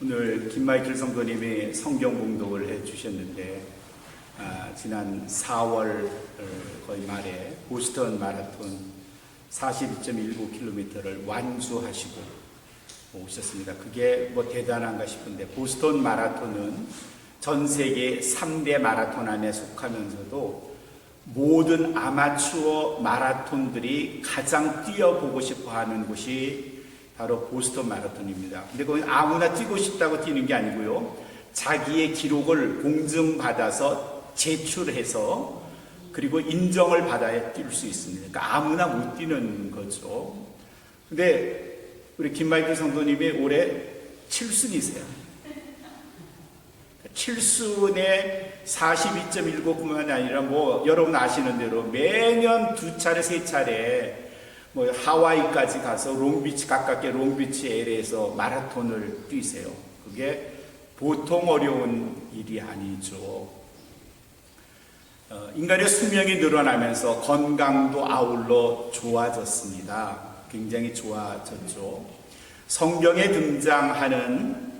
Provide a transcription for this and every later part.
오늘 김마이클 성도님이 성경 봉독을 해주셨는데 지난 4월 거의 말에 보스턴 마라톤 42.19km를 완수하시고 오셨습니다. 그게 뭐 대단한가 싶은데, 보스턴 마라톤은 전 세계 3대 마라톤 안에 속하면서도 모든 아마추어 마라톤들이 가장 뛰어보고 싶어 하는 곳이 바로 보스턴 마라톤입니다. 근데 거기 아무나 뛰고 싶다고 뛰는 게 아니고요, 자기의 기록을 공증받아서 제출해서 그리고 인정을 받아야 뛸 수 있습니다. 그러니까 아무나 못 뛰는 거죠. 근데 우리 김마이클 성도님이 올해 7순이세요. 7순에 42.19뿐만 아니라 여러분 아시는 대로 매년 2차례 3차례 하와이까지 가서 롱비치, 가깝게 롱비치 LA에서 마라톤을 뛰세요. 그게 보통 어려운 일이 아니죠. 인간의 수명이 늘어나면서 건강도 아울러 좋아졌습니다. 굉장히 좋아졌죠. 성경에 등장하는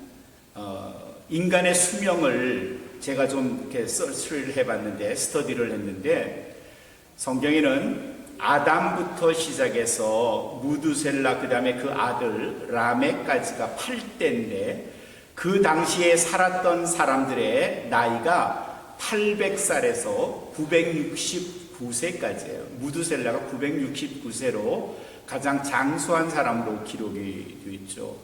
인간의 수명을 제가 좀 이렇게 서치를 해봤는데, 스터디를 했는데, 성경에는 아담부터 시작해서 무두셀라, 그 다음에 그 아들 라멕까지가 8대인데 그 당시에 살았던 사람들의 나이가 800살에서 969세까지예요. 무두셀라가 969세로 가장 장수한 사람으로 기록이 되어 있죠.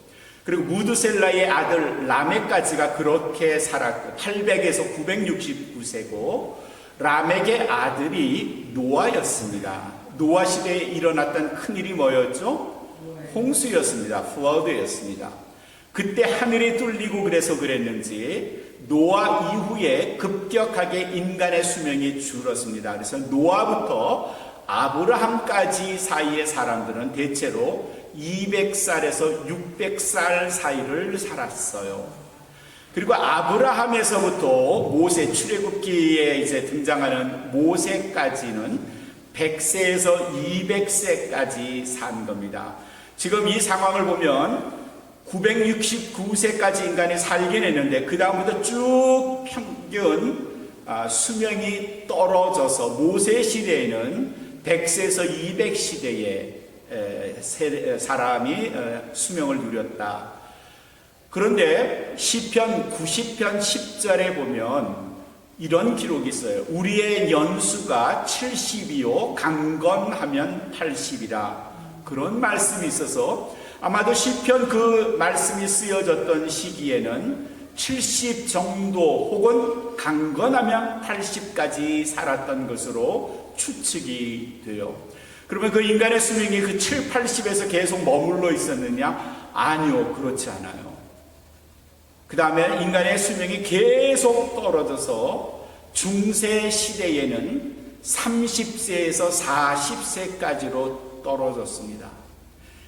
그리고 무두셀라의 아들 라멕까지가 그렇게 살았고 800에서 969세고, 라멕의 아들이 노아였습니다. 노아 시대에 일어났던 큰일이 뭐였죠? 홍수였습니다. 플러드였습니다. 그때 하늘이 뚫리고 그래서 그랬는지 노아 이후에 급격하게 인간의 수명이 줄었습니다. 그래서 노아부터 아브라함까지 사이의 사람들은 대체로 200살에서 600살 사이를 살았어요. 그리고 아브라함에서부터 모세, 출애굽기에 이제 등장하는 모세까지는 100세에서 200세까지 산 겁니다. 지금 이 상황을 보면 969세까지 인간이 살긴 했는데 그 다음부터 쭉 평균 수명이 떨어져서 모세 시대에는 100세에서 200 시대에 사람이 수명을 누렸다. 그런데 시편 90편 10절에 보면 이런 기록이 있어요. 우리의 연수가 70이요 강건하면 80이라. 그런 말씀이 있어서 아마도 시편 그 말씀이 쓰여졌던 시기에는 70 정도 혹은 강건하면 80까지 살았던 것으로 추측이 돼요. 그러면 그 인간의 수명이 그 7, 80에서 계속 머물러 있었느냐? 아니요, 그렇지 않아요. 그 다음에 인간의 수명이 계속 떨어져서 중세 시대에는 30세에서 40세까지로 떨어졌습니다.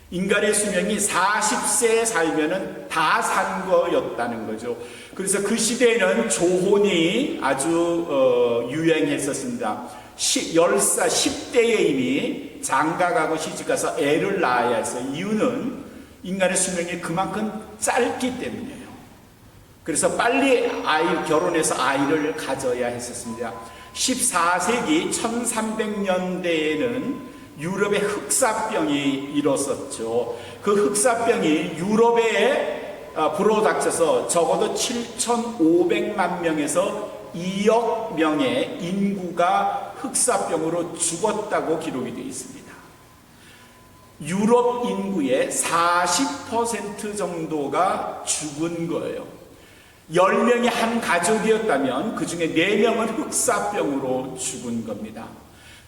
인간의 수명이 40세에 살면은 다 산 거였다는 거죠. 그래서 그 시대에는 조혼이 아주 유행했었습니다. 10대에 이미 장가가고 시집가서 애를 낳아야 해서, 이유는 인간의 수명이 그만큼 짧기 때문이에요. 그래서 빨리 결혼해서 아이를 가져야 했었습니다. 14세기 1300년대에는 유럽에 흑사병이 일었었죠. 그 흑사병이 유럽에 불어닥쳐서 적어도 7,500만 명에서 2억 명의 인구가 흑사병으로 죽었다고 기록이 되어 있습니다. 유럽 인구의 40% 정도가 죽은 거예요. 10명이 한 가족이었다면 그 중에 4명은 흑사병으로 죽은 겁니다.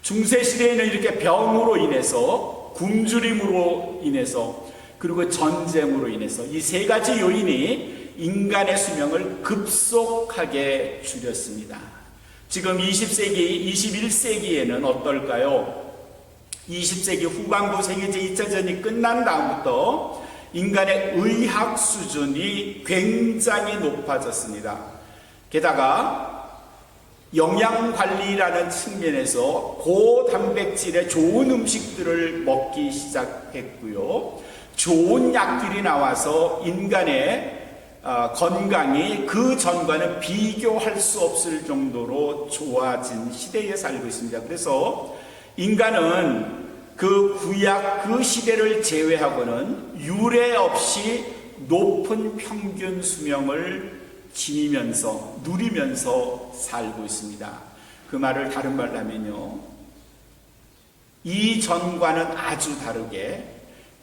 중세시대에는 이렇게 병으로 인해서, 굶주림으로 인해서, 그리고 전쟁으로 인해서 이 3가지 요인이 인간의 수명을 급속하게 줄였습니다. 지금 20세기, 21세기에는 어떨까요? 20세기 후반부 세계제 2차전이 끝난 다음부터 인간의 의학 수준이 굉장히 높아졌습니다. 게다가 영양관리라는 측면에서 고단백질의 좋은 음식들을 먹기 시작했고요. 좋은 약들이 나와서 인간의 건강이 그 전과는 비교할 수 없을 정도로 좋아진 시대에 살고 있습니다. 그래서 인간은 그 구약 그 시대를 제외하고는 유례 없이 높은 평균 수명을 지니면서 누리면서 살고 있습니다. 그 말을 다른 말로 하면요, 이전과는 아주 다르게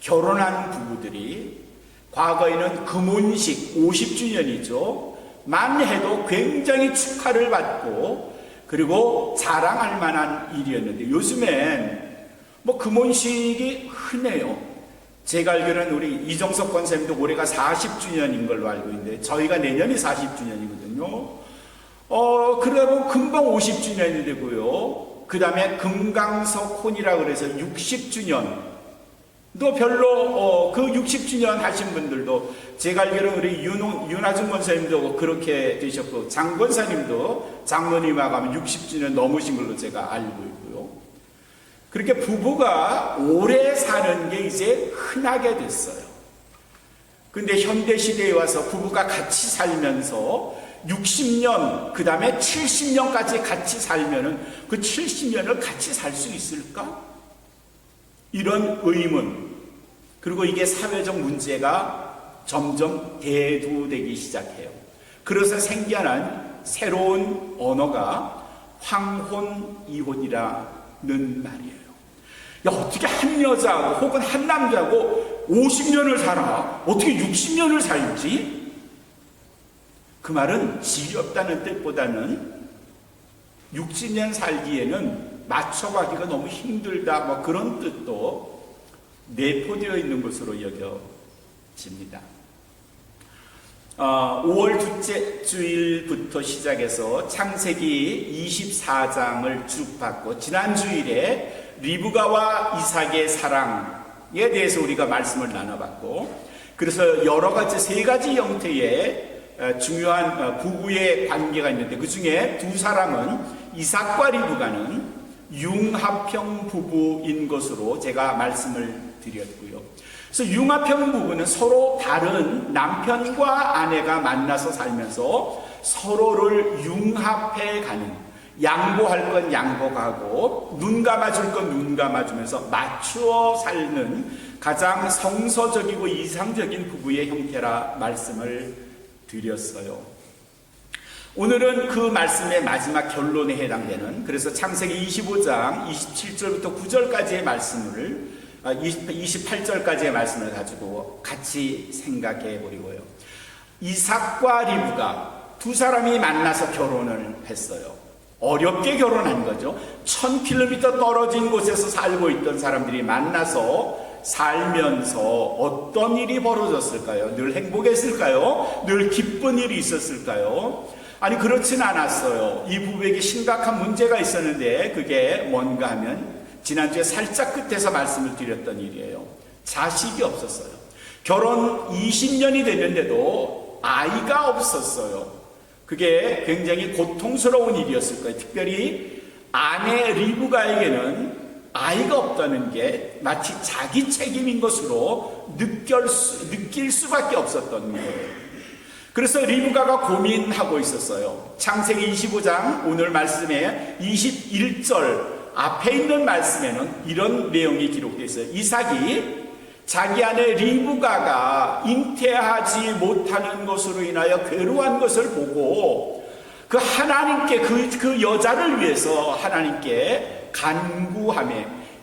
결혼한 부부들이 과거에는 금혼식 50주년이죠. 만 해도 굉장히 축하를 받고 그리고 자랑할 만한 일이었는데 요즘엔 뭐 금혼식이 흔해요. 제가 알기로는 우리 이정석 권사님도 올해가 40주년인 걸로 알고 있는데 저희가 내년이 40주년이거든요. 그러다 보면 금방 50주년이 되고요. 그 다음에 금강석 혼이라고 그래서 60주년 또 별로 그 60주년 하신 분들도 제가 알기로는 우리 윤하준 권사님도 그렇게 되셨고 장 권사님도 장로님하고 하면 60주년 넘으신 걸로 제가 알고 있고요. 그렇게 부부가 오래 사는 게 이제 흔하게 됐어요. 근데 현대시대에 와서 부부가 같이 살면서 60년 그 다음에 70년까지 같이 살면은 그 70년을 같이 살 수 있을까? 이런 의문, 그리고 이게 사회적 문제가 점점 대두되기 시작해요. 그래서 생겨난 새로운 언어가 황혼, 이혼이라는 말이에요. 야, 어떻게 한 여자하고 혹은 한 남자하고 50년을 살아? 어떻게 60년을 살지? 그 말은 지겹다는 뜻보다는 60년 살기에는 맞춰가기가 너무 힘들다, 뭐 그런 뜻도 내포되어 있는 것으로 여겨집니다. 5월 둘째 주일부터 시작해서 창세기 24장을 쭉 봤고 지난 주일에 리브가와 이삭의 사랑에 대해서 우리가 말씀을 나눠봤고 그래서 여러 가지 세 가지 형태의 중요한 부부의 관계가 있는데 그 중에 두 사람은 이삭과 리브가는 융합형 부부인 것으로 제가 말씀을 드렸고요. 그래서 융합형 부부는 서로 다른 남편과 아내가 만나서 살면서 서로를 융합해 가는, 양보할 건 양보하고 눈 감아줄 건 눈 감아주면서 맞추어 살는 가장 성서적이고 이상적인 부부의 형태라 말씀을 드렸어요. 오늘은 그 말씀의 마지막 결론에 해당되는 그래서 창세기 25장 27절부터 9절까지의 말씀을 28절까지의 말씀을 가지고 같이 생각해 보려고요. 이삭과 리브가 두 사람이 만나서 결혼을 했어요. 어렵게 결혼한 거죠. 1000km 떨어진 곳에서 살고 있던 사람들이 만나서 살면서 어떤 일이 벌어졌을까요? 늘 행복했을까요? 늘 기쁜 일이 있었을까요? 아니, 그렇진 않았어요. 이 부부에게 심각한 문제가 있었는데 그게 뭔가 하면 지난주에 살짝 끝에서 말씀을 드렸던 일이에요. 자식이 없었어요. 결혼 20년이 됐는데도 아이가 없었어요. 그게 굉장히 고통스러운 일이었을 거예요. 특별히 아내 리브가에게는 아이가 없다는 게 마치 자기 책임인 것으로 느낄 수밖에 없었던 거예요. 그래서 리브가가 고민하고 있었어요. 창세기 25장 오늘 말씀에 21절 앞에 있는 말씀에는 이런 내용이 기록되어 있어요. 이삭이 자기 아내 리브가가 잉태하지 못하는 것으로 인하여 괴로워한 것을 보고 그 하나님께 그 여자를 위해서 하나님께 간구하며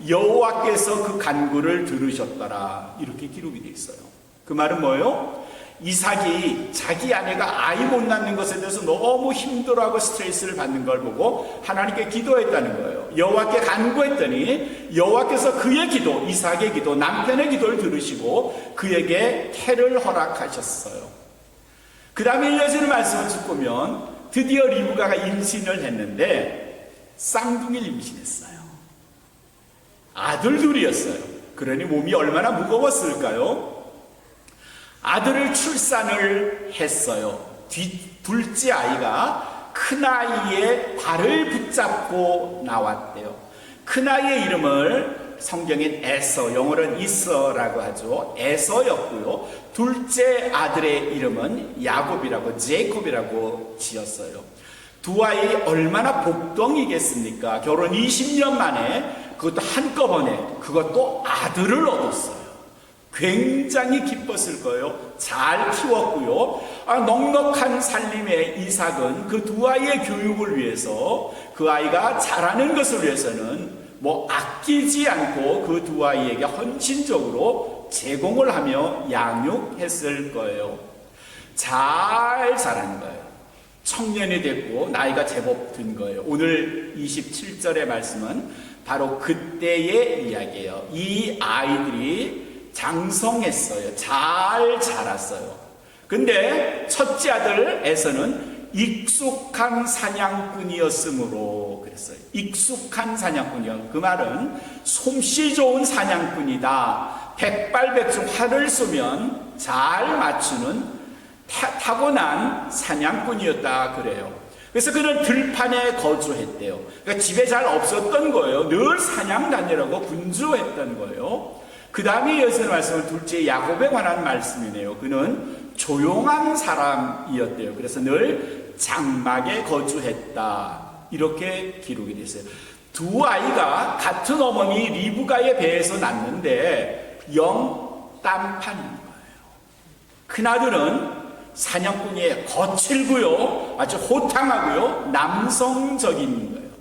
여호와께서 그 간구를 들으셨더라, 이렇게 기록이 되어 있어요. 그 말은 뭐예요? 이삭이 자기 아내가 아이 못 낳는 것에 대해서 너무 힘들어하고 스트레스를 받는 걸 보고 하나님께 기도했다는 거예요. 여호와께 간구했더니 여호와께서 그의 기도, 이삭의 기도, 남편의 기도를 들으시고 그에게 태를 허락하셨어요. 그 다음에 이어지는 말씀을 쭉 보면 드디어 리브가가 임신을 했는데 쌍둥이를 임신했어요. 아들 둘이었어요. 그러니 몸이 얼마나 무거웠을까요? 아들을 출산을 했어요. 둘째 아이가 큰아이의 발을 붙잡고 나왔대요. 큰아이의 이름을 성경엔 에서, 영어로는 이서라고 하죠. 에서였고요. 둘째 아들의 이름은 야곱이라고, 제이콥이라고 지었어요. 두 아이 얼마나 복덩이겠습니까? 결혼 20년 만에 그것도 한꺼번에 그것도 아들을 얻었어요. 굉장히 기뻤을 거예요. 잘 키웠고요. 넉넉한 살림의 이삭은 그 두 아이의 교육을 위해서, 그 아이가 자라는 것을 위해서는 아끼지 않고 그 두 아이에게 헌신적으로 제공을 하며 양육했을 거예요. 잘 자란 거예요. 청년이 됐고 나이가 제법 든 거예요. 오늘 27절의 말씀은 바로 그때의 이야기예요. 이 아이들이 장성했어요. 잘 자랐어요. 근데 첫째 아들 에서는 익숙한 사냥꾼이었으므로 그랬어요. 익숙한 사냥꾼이요. 그 말은 솜씨 좋은 사냥꾼이다. 백발백중 활을 쏘면 잘 맞추는 타고난 사냥꾼이었다 그래요. 그래서 그는 들판에 거주했대요. 그러니까 집에 잘 없었던 거예요. 늘 사냥 다니라고 분주했던 거예요. 그 다음에 이어지는 말씀은 둘째 야곱에 관한 말씀이네요. 그는 조용한 사람이었대요. 그래서 늘 장막에 거주했다. 이렇게 기록이 됐어요. 두 아이가 같은 어머니 리브가의 배에서 낳는데 영 딴판인 거예요. 큰아들은 사냥꾼이 거칠고요, 아주 호탕하고요, 남성적인 거예요.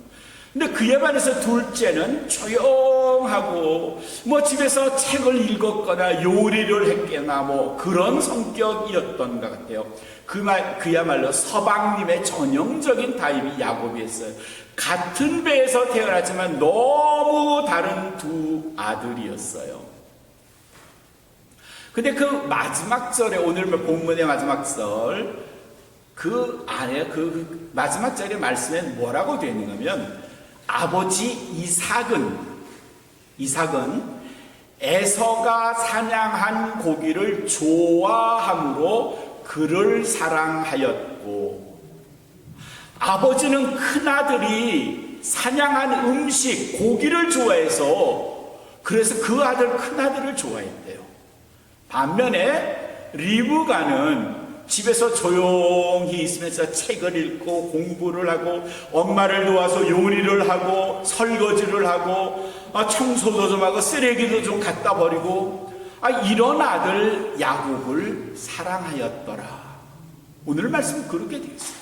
근데 그에 반해서 둘째는 조용하고 집에서 책을 읽었거나 요리를 했거나 그런 성격이었던 것 같아요. 그야말로 서방님의 전형적인 타입이 야곱이었어요. 같은 배에서 태어났지만 너무 다른 두 아들이었어요. 근데 그 마지막 절에, 오늘 본문의 마지막 절, 그 안에 그 마지막 절의 말씀에 뭐라고 되어 있는가 하면, 아버지 이삭은 에서가 사냥한 고기를 좋아함으로 그를 사랑하였고, 아버지는 큰아들이 사냥한 음식, 고기를 좋아해서 그래서 그 아들, 큰아들을 좋아했대요. 반면에 리브가는 집에서 조용히 있으면서 책을 읽고 공부를 하고 엄마를 도와서 요리를 하고 설거지를 하고 청소도 좀 하고 쓰레기도 좀 갖다 버리고 이런 아들 야곱을 사랑하였더라. 오늘 말씀은 그렇게 되어 있어요.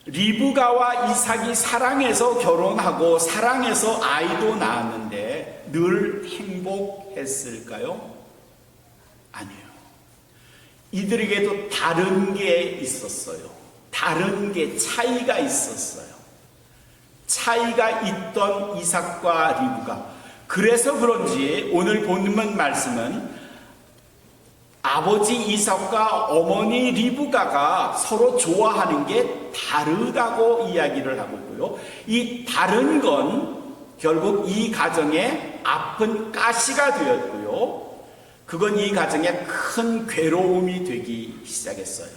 리브가와 이삭이 사랑해서 결혼하고 사랑해서 아이도 낳았는데 늘 행복했을까요? 아니에요. 이들에게도 다른 게 있었어요. 다른 게 차이가 있었어요. 차이가 있던 이삭과 리브가. 그래서 그런지 오늘 본문 말씀은 아버지 이삭과 어머니 리브가가 서로 좋아하는 게 다르다고 이야기를 하고 있고요. 이 다른 건 결국 이 가정의 아픈 가시가 되었고요. 그건 이 가정에 큰 괴로움이 되기 시작했어요.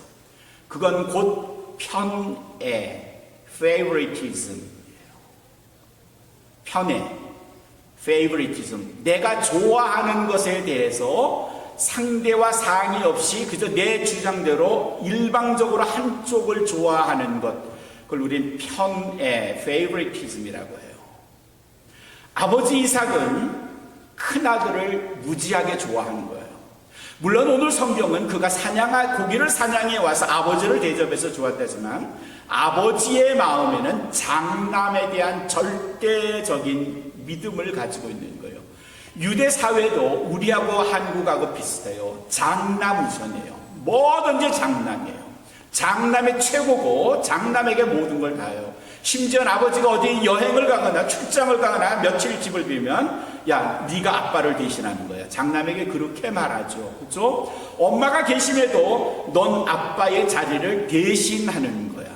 그건 곧 편애, favoritism이에요. 편애, favoritism. 내가 좋아하는 것에 대해서 상대와 상의 없이 그저 내 주장대로 일방적으로 한쪽을 좋아하는 것, 그걸 우리는 편애, favoritism이라고 해요. 아버지 이삭은 큰아들을 무지하게 좋아하는 거예요. 물론 오늘 성경은 그가 고기를 사냥해 와서 아버지를 대접해서 좋았다지만 아버지의 마음에는 장남에 대한 절대적인 믿음을 가지고 있는 거예요. 유대 사회도 우리하고 한국하고 비슷해요. 장남 우선이에요. 뭐든지 장남이에요. 장남이 최고고 장남에게 모든 걸 다해요. 심지어 아버지가 어디 여행을 가거나 출장을 가거나 며칠 집을 비우면 야, 네가 아빠를 대신하는 거야. 장남에게 그렇게 말하죠. 그렇죠? 엄마가 계심에도 넌 아빠의 자리를 대신하는 거야.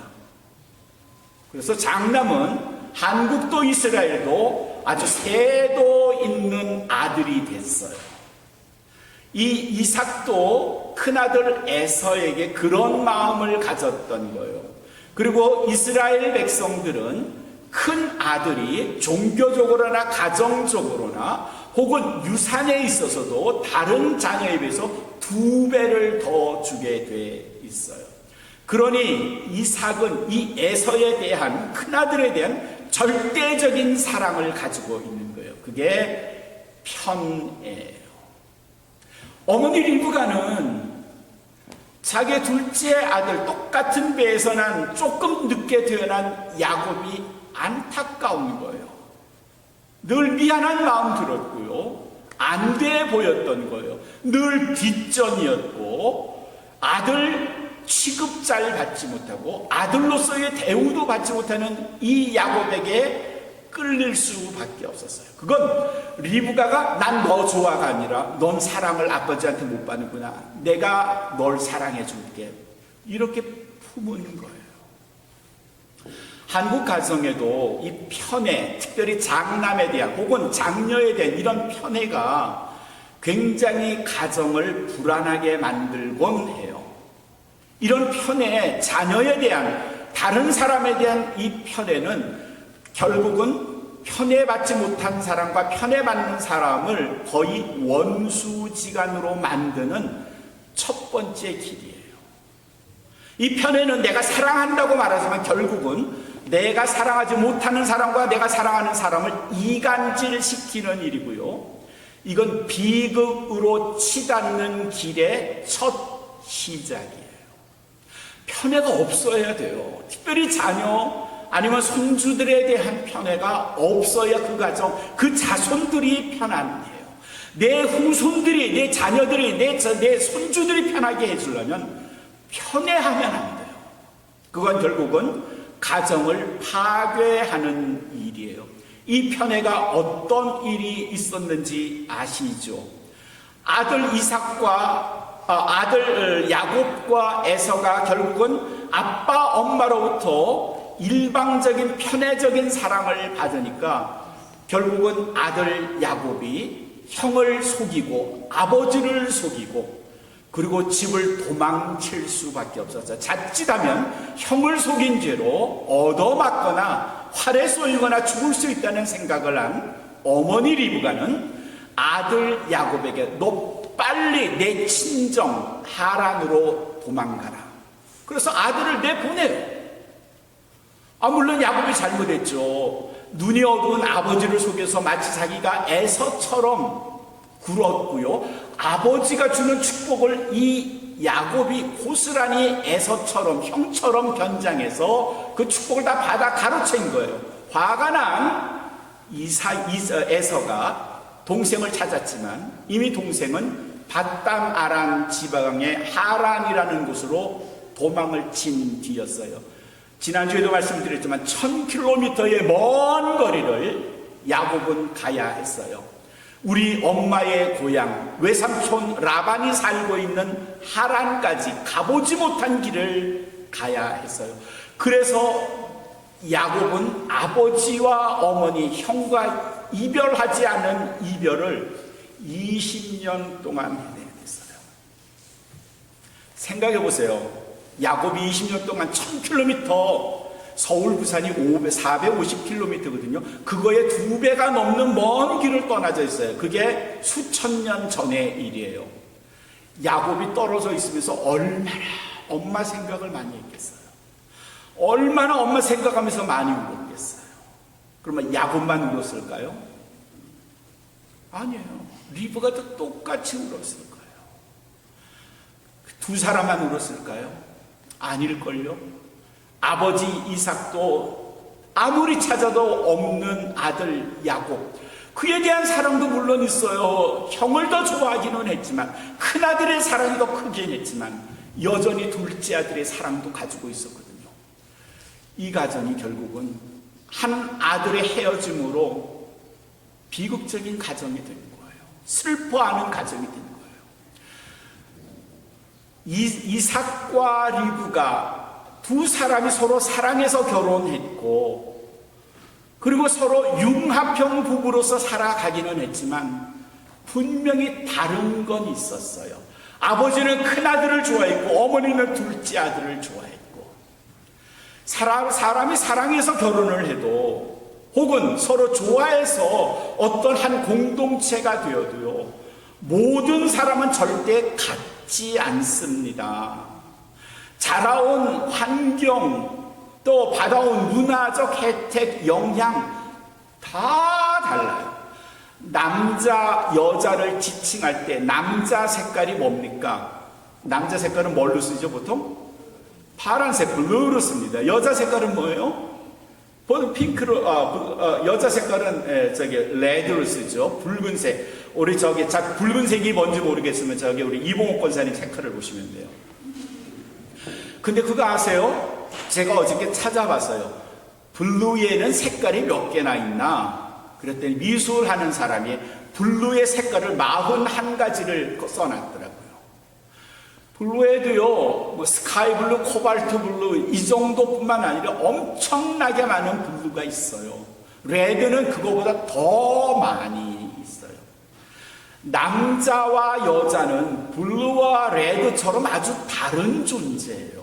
그래서 장남은 한국도 이스라엘도 아주 세도 있는 아들이 됐어요. 이 이삭도 큰아들 에서에게 그런 마음을 가졌던 거예요. 그리고 이스라엘 백성들은 큰 아들이 종교적으로나 가정적으로나 혹은 유산에 있어서도 다른 자녀에 비해서 2배를 더 주게 돼 있어요. 그러니 이삭은 이 에서에 대한, 큰아들에 대한 절대적인 사랑을 가지고 있는 거예요. 그게 편애예요. 어머니 리브가는 자기 둘째 아들, 똑같은 배에서 난 조금 늦게 태어난 야곱이 안타까운 거예요. 늘 미안한 마음 들었고요. 안 돼 보였던 거예요. 늘 뒷전이었고, 아들 취급 잘 받지 못하고 아들로서의 대우도 받지 못하는 이 야곱에게 끌릴 수밖에 없었어요. 그건 리브가가 난 너 좋아가 아니라 넌 사랑을 아버지한테 못 받는구나, 내가 널 사랑해 줄게, 이렇게 품은 거예요. 한국 가정에도 이 편애, 특별히 장남에 대한 혹은 장녀에 대한 이런 편애가 굉장히 가정을 불안하게 만들곤 해요. 이런 편애, 자녀에 대한, 다른 사람에 대한 이 편애는 결국은 편애받지 못한 사람과 편애받는 사람을 거의 원수지간으로 만드는 첫 번째 길이에요. 이 편애는 내가 사랑한다고 말하지만 결국은 내가 사랑하지 못하는 사람과 내가 사랑하는 사람을 이간질시키는 일이고요. 이건 비극으로 치닫는 길의 첫 시작이에요. 편애가 없어야 돼요. 특별히 자녀 아니면 손주들에 대한 편애가 없어야 그 가정, 그 자손들이 편안해요. 내 후손들이, 내 자녀들이, 내 손주들이 편하게 해주려면 편애하면 안 돼요. 그건 결국은 가정을 파괴하는 일이에요. 이 편애가 어떤 일이 있었는지 아시죠? 아들 야곱과 에서가 결국은 아빠 엄마로부터 일방적인 편애적인 사랑을 받으니까 결국은 아들 야곱이 형을 속이고 아버지를 속이고 그리고 집을 도망칠 수밖에 없었어요. 자칫하면 형을 속인 죄로 얻어맞거나 활에 쏘이거나 죽을 수 있다는 생각을 한 어머니 리브가는 아들 야곱에게 너 빨리 내 친정 하란으로 도망가라. 그래서 아들을 내보내요. 물론 야곱이 잘못했죠. 눈이 어두운 아버지를 속여서 마치 자기가 에서처럼 굴었고요. 아버지가 주는 축복을 이 야곱이 고스란히 에서처럼, 형처럼 변장해서 그 축복을 다 받아 가로챈 거예요. 화가 난 에서가 동생을 찾았지만 이미 동생은 밧담 아람 지방의 하란이라는 곳으로 도망을 친 뒤였어요. 지난주에도 말씀드렸지만 1000km의 먼 거리를 야곱은 가야 했어요. 우리 엄마의 고향, 외삼촌 라반이 살고 있는 하란까지 가보지 못한 길을 가야 했어요. 그래서 야곱은 아버지와 어머니, 형과 이별하지 않은 이별을 20년 동안 해내야 됐어요. 생각해 보세요. 야곱이 20년 동안 1000km, 서울 부산이 450km거든요. 그거에 2배가 넘는 먼 길을 떠나져 있어요. 그게 수천 년 전의 일이에요. 야곱이 떨어져 있으면서 얼마나 엄마 생각을 많이 했겠어요. 얼마나 엄마 생각하면서 많이 울었겠어요. 그러면 야곱만 울었을까요? 아니에요. 리브가도 똑같이 울었을 거예요. 두 사람만 울었을까요? 아닐걸요. 아버지 이삭도 아무리 찾아도 없는 아들 야곱, 그에 대한 사랑도 물론 있어요. 형을 더 좋아하기는 했지만, 큰아들의 사랑이 더 크긴 했지만 여전히 둘째 아들의 사랑도 가지고 있었거든요. 이 가정이 결국은 한 아들의 헤어짐으로 비극적인 가정이 된 거예요. 슬퍼하는 가정이 된 거예요. 이삭과 리브가 두 사람이 서로 사랑해서 결혼했고, 그리고 서로 융합형 부부로서 살아가기는 했지만 분명히 다른 건 있었어요. 아버지는 큰아들을 좋아했고 어머니는 둘째 아들을 좋아했고, 사람이 사랑해서 결혼을 해도 혹은 서로 좋아해서 어떤 한 공동체가 되어도요, 모든 사람은 절대 같지 않습니다. 자라온 환경, 또 받아온 문화적 혜택, 영향 다 달라요. 남자, 여자를 지칭할 때 남자 색깔이 뭡니까? 남자 색깔은 뭘로 쓰죠, 보통? 파란색, 블루로 씁니다. 여자 색깔은 뭐예요? 보통 핑크로, 여자 색깔은 레드로 쓰죠. 붉은색. 우리 붉은색이 뭔지 모르겠으면 우리 이봉옥 권사님 색깔을 보시면 돼요. 근데 그거 아세요? 제가 어저께 찾아봤어요. 블루에는 색깔이 몇 개나 있나? 그랬더니 미술하는 사람이 블루의 색깔을 41가지를 써놨더라고요. 블루에도요, 뭐 스카이 블루, 코발트 블루 이 정도뿐만 아니라 엄청나게 많은 블루가 있어요. 레드는 그거보다 더 많이 있어요. 남자와 여자는 블루와 레드처럼 아주 다른 존재예요.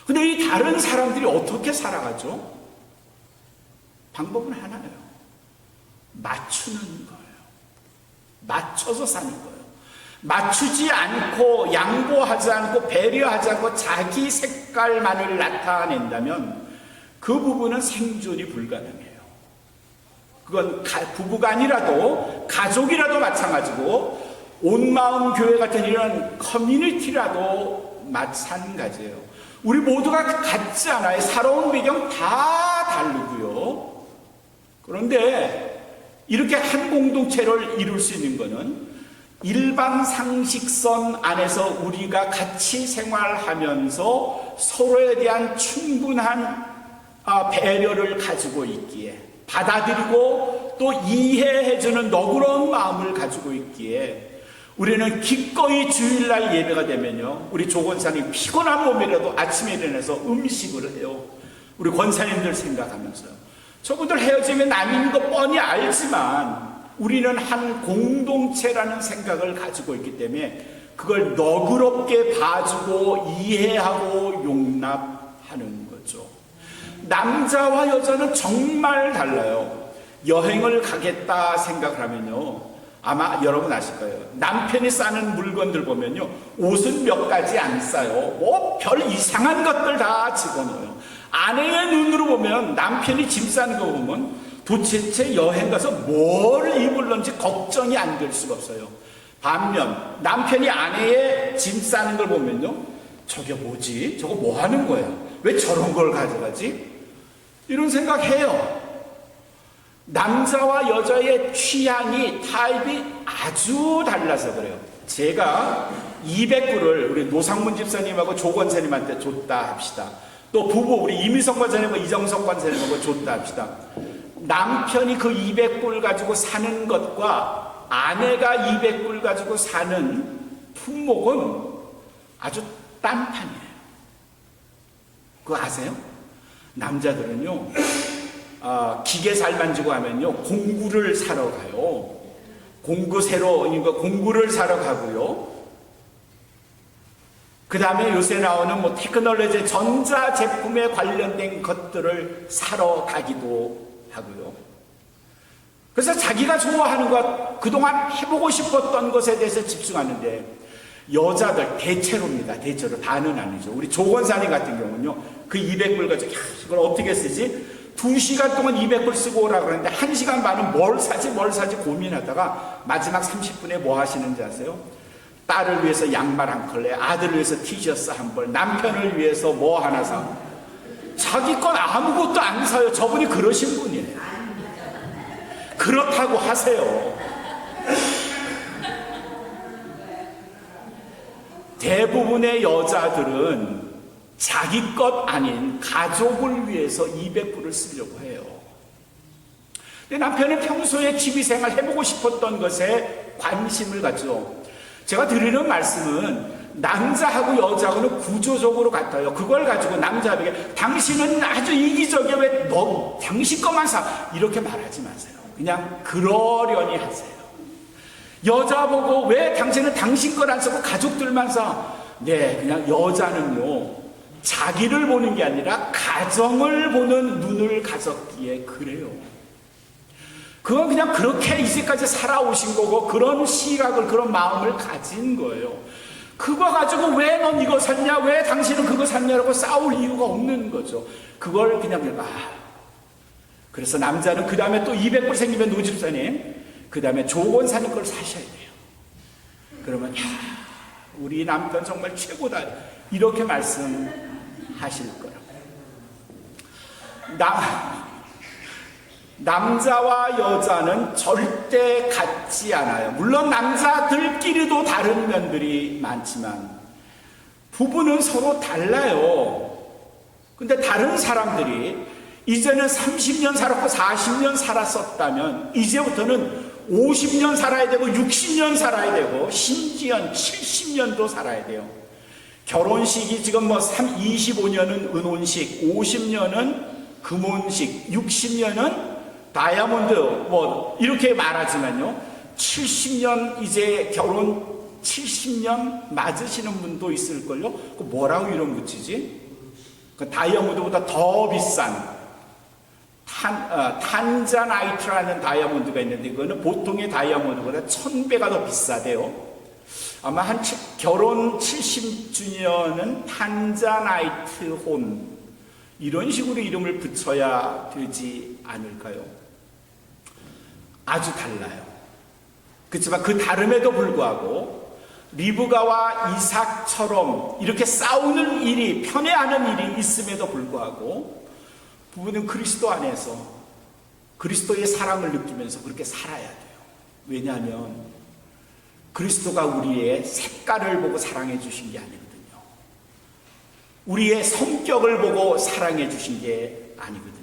근데 이 다른 사람들이 어떻게 살아가죠? 방법은 하나예요. 맞추는 거예요. 맞춰서 사는 거예요. 맞추지 않고 양보하지 않고 배려하지 않고 자기 색깔만을 나타낸다면 그 부분은 생존이 불가능해요. 그건 부부가 아니라도 가족이라도 마찬가지고 온마음 교회 같은 이런 커뮤니티라도 마찬가지예요. 우리 모두가 같지 않아요. 살아온 배경 다 다르고요. 그런데 이렇게 한 공동체를 이룰 수 있는 것은 일반 상식선 안에서 우리가 같이 생활하면서 서로에 대한 충분한 배려를 가지고 있기에, 받아들이고 또 이해해주는 너그러운 마음을 가지고 있기에 우리는 기꺼이 주일날 예배가 되면요, 우리 조 권사님 피곤한 몸이라도 아침에 일어나서 음식을 해요. 우리 권사님들 생각하면서요. 저분들 헤어지면 나뉜 거 뻔히 알지만 우리는 한 공동체라는 생각을 가지고 있기 때문에 그걸 너그럽게 봐주고 이해하고 용납하는 거죠. 남자와 여자는 정말 달라요. 여행을 가겠다 생각을 하면요, 아마 여러분 아실 거예요. 남편이 싸는 물건들 보면요, 옷은 몇 가지 안 싸요. 뭐 별 이상한 것들 다 집어넣어요. 아내의 눈으로 보면, 남편이 짐 싸는 거 보면 도대체 여행 가서 뭘 입을런지 걱정이 안 될 수가 없어요. 반면 남편이 아내의 짐 싸는 걸 보면요, 저게 뭐지? 저거 뭐 하는 거야? 왜 저런 걸 가져가지? 이런 생각해요. 남자와 여자의 취향이, 타입이 아주 달라서 그래요. 제가 200불을 우리 노상문 집사님하고 조 권사님한테 줬다 합시다. 또 부부 우리 이미성 권사님하고 이정석 권사님하고 줬다 합시다. 남편이 그 200불 가지고 사는 것과 아내가 200불 가지고 사는 품목은 아주 딴판이에요. 그거 아세요? 남자들은요, 기계 잘 만지고 하면요, 공구를 사러 가요. 공구를 사러 가고요. 그 다음에 요새 나오는 뭐 테크놀로지, 전자 제품에 관련된 것들을 사러 가기도 하고요. 그래서 자기가 좋아하는 것, 그동안 해보고 싶었던 것에 대해서 집중하는데, 여자들 대체로입니다. 대체로 다는 아니죠. 우리 조 권사님 같은 경우는요, 그 200불 가지고 이걸 어떻게 쓰지? 2시간 동안 200불 쓰고 오라 그러는데 1시간 반은 뭘 사지 고민하다가 마지막 30분에 뭐 하시는지 아세요? 딸을 위해서 양말 한 컬레, 아들을 위해서 티셔츠 한 벌, 남편을 위해서 뭐 하나 사. 자기 건 아무것도 안 사요. 저분이 그러신 분이에요. 그렇다고 하세요. 대부분의 여자들은 자기 것 아닌 가족을 위해서 200불을 쓰려고 해요. 근데 남편은 평소에 취미생활 해보고 싶었던 것에 관심을 갖죠. 제가 드리는 말씀은 남자하고 여자하고는 구조적으로 같아요. 그걸 가지고 남자에게 당신은 아주 이기적이야, 왜 너 당신 것만 사, 이렇게 말하지 마세요. 그냥 그러려니 하세요. 여자 보고 왜 당신은 당신 걸 안 쓰고 가족들만 사? 네, 그냥 여자는요, 자기를 보는 게 아니라 가정을 보는 눈을 가졌기에 그래요. 그건 그냥 그렇게 이제까지 살아오신 거고 그런 시각을, 그런 마음을 가진 거예요. 그거 가지고 왜 넌 이거 샀냐, 왜 당신은 그거 샀냐라고 싸울 이유가 없는 거죠. 그걸 그냥 그래서 남자는 그 다음에 또 200불 생기면 노집사님, 그 다음에 조건 사는 걸 사셔야 돼요. 그러면 우리 남편 정말 최고다 이렇게 말씀하실 거라고. 남자와 여자는 절대 같지 않아요. 물론 남자들끼리도 다른 면들이 많지만 부부는 서로 달라요. 근데 다른 사람들이 이제는 30년 살았고 40년 살았었다면 이제부터는 50년 살아야 되고 60년 살아야 되고 심지어 70년도 살아야 돼요. 결혼식이 지금 25년은 은혼식, 50년은 금혼식, 60년은 다이아몬드 이렇게 말하지만요, 70년 이제 결혼 70년 맞으시는 분도 있을걸요. 그 뭐라고 이름 붙이지? 그 다이아몬드보다 더 비싼 탄자나이트라는 다이아몬드가 있는데 그거는 보통의 다이아몬드보다 1000배가 더 비싸대요. 아마 결혼 70주년은 탄자나이트 혼 이런 식으로 이름을 붙여야 되지 않을까요? 아주 달라요. 그렇지만 그 다름에도 불구하고 리브가와 이삭처럼 이렇게 싸우는 일이, 편애하는 일이 있음에도 불구하고 부부는 그리스도 안에서 그리스도의 사랑을 느끼면서 그렇게 살아야 돼요. 왜냐하면 그리스도가 우리의 색깔을 보고 사랑해 주신 게 아니거든요. 우리의 성격을 보고 사랑해 주신 게 아니거든요.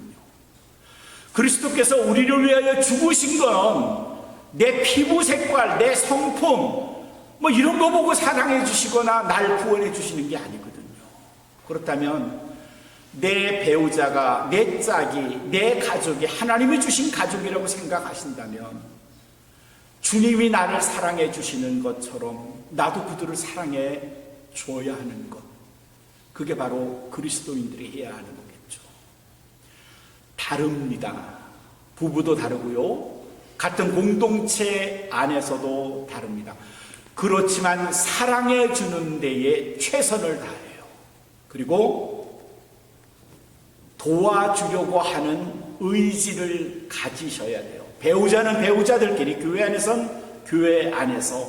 그리스도께서 우리를 위하여 죽으신 건 내 피부 색깔, 내 성품 이런 거 보고 사랑해 주시거나 날 구원해 주시는 게 아니거든요. 그렇다면 내 배우자가, 내 짝이, 내 가족이 하나님이 주신 가족이라고 생각하신다면 주님이 나를 사랑해 주시는 것처럼 나도 그들을 사랑해 줘야 하는 것, 그게 바로 그리스도인들이 해야 하는 거겠죠. 다릅니다. 부부도 다르고요, 같은 공동체 안에서도 다릅니다. 그렇지만 사랑해 주는 데에 최선을 다해요. 그리고 도와주려고 하는 의지를 가지셔야 돼요. 배우자는 배우자들끼리, 교회 안에선 교회 안에서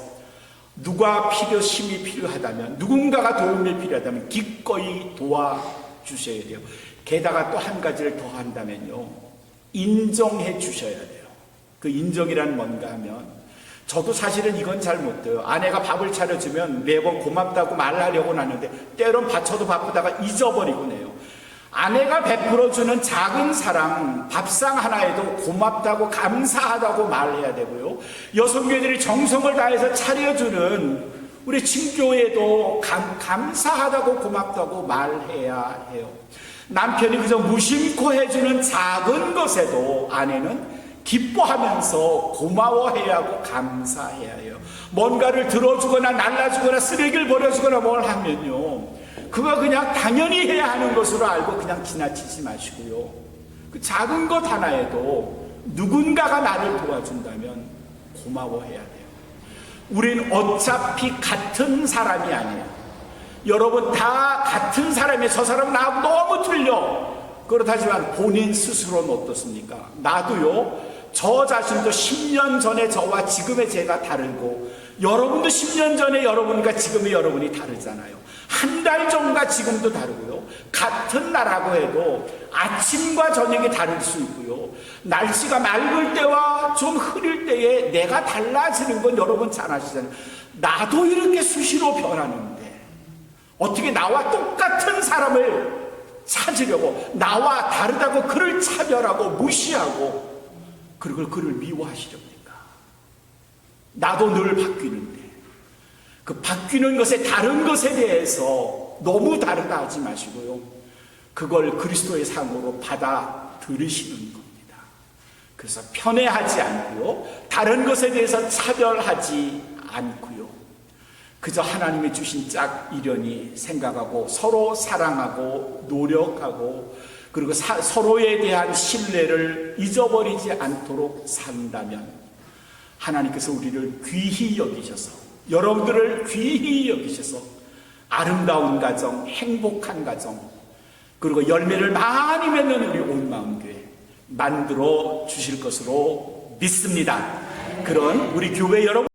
누가 힘이 필요하다면, 누군가가 도움이 필요하다면 기꺼이 도와주셔야 돼요. 게다가 또 한 가지를 더 한다면요, 인정해 주셔야 돼요. 그 인정이란 뭔가 하면, 저도 사실은 이건 잘 못해요. 아내가 밥을 차려주면 매번 고맙다고 말하려고 하는데 때론 저도 바쁘다가 잊어버리고 내요. 아내가 베풀어주는 작은 사랑, 밥상 하나에도 고맙다고 감사하다고 말해야 되고요, 여성교회들이 정성을 다해서 차려주는 우리 친교회도 감사하다고 고맙다고 말해야 해요. 남편이 그저 무심코 해주는 작은 것에도 아내는 기뻐하면서 고마워해야 하고 감사해야 해요. 뭔가를 들어주거나 날라주거나 쓰레기를 버려주거나 뭘 하면요, 그거 그냥 당연히 해야 하는 것으로 알고 그냥 지나치지 마시고요, 그 작은 것 하나에도 누군가가 나를 도와준다면 고마워해야 돼요. 우린 어차피 같은 사람이 아니에요. 여러분 다 같은 사람이에요. 저 사람은 나하고 너무 틀려. 그렇다지만 본인 스스로는 어떻습니까? 나도요, 저 자신도 10년 전에 저와 지금의 제가 다르고, 여러분도 10년 전에 여러분과 지금의 여러분이 다르잖아요. 한 달 전과 지금도 다르고요, 같은 나라고 해도 아침과 저녁이 다를 수 있고요, 날씨가 맑을 때와 좀 흐릴 때에 내가 달라지는 건 여러분 잘 아시잖아요. 나도 이렇게 수시로 변하는데 어떻게 나와 똑같은 사람을 찾으려고, 나와 다르다고 그를 차별하고 무시하고 그리고 그를 미워하시렵니까? 나도 늘 바뀌는데 그 바뀌는 것에, 다른 것에 대해서 너무 다르다 하지 마시고요, 그걸 그리스도의 상으로 받아들이시는 겁니다. 그래서 편애하지 않고요, 다른 것에 대해서 차별하지 않고요, 그저 하나님이 주신 짝 이련이 생각하고 서로 사랑하고 노력하고 그리고 서로에 대한 신뢰를 잊어버리지 않도록 산다면 하나님께서 우리를 귀히 여기셔서 여러분들을 귀히 여기셔서 아름다운 가정, 행복한 가정 그리고 열매를 많이 맺는 우리 온마음교회 만들어 주실 것으로 믿습니다. 그런 우리 교회 여러분